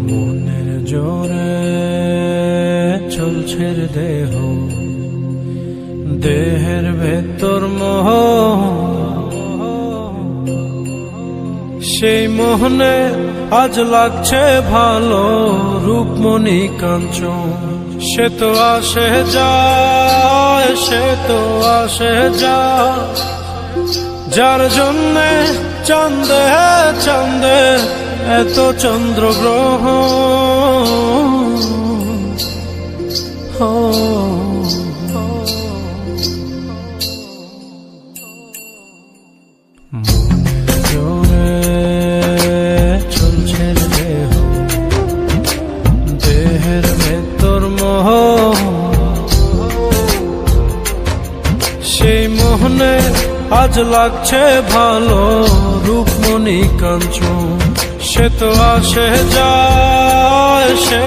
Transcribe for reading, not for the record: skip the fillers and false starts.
মনের জোরে চলছে রে দেহ, দেহের ভেতর মোহ, সেই মোহনে আজ লাগছে ভালো রূপমণি কাঞ্চন। সে তো আসে যায়, সে তো আসে যায়, যার জন্যে চাঁদে চাঁদে এত চন্দ্রগ্রহ। মনের জোরে চলছে দেহ, দেহের ভেতর মোহ, সেই মোহনে আজ লাগছে ভালো রূপমণি কাঞ্চন। সে তো আসে যায়,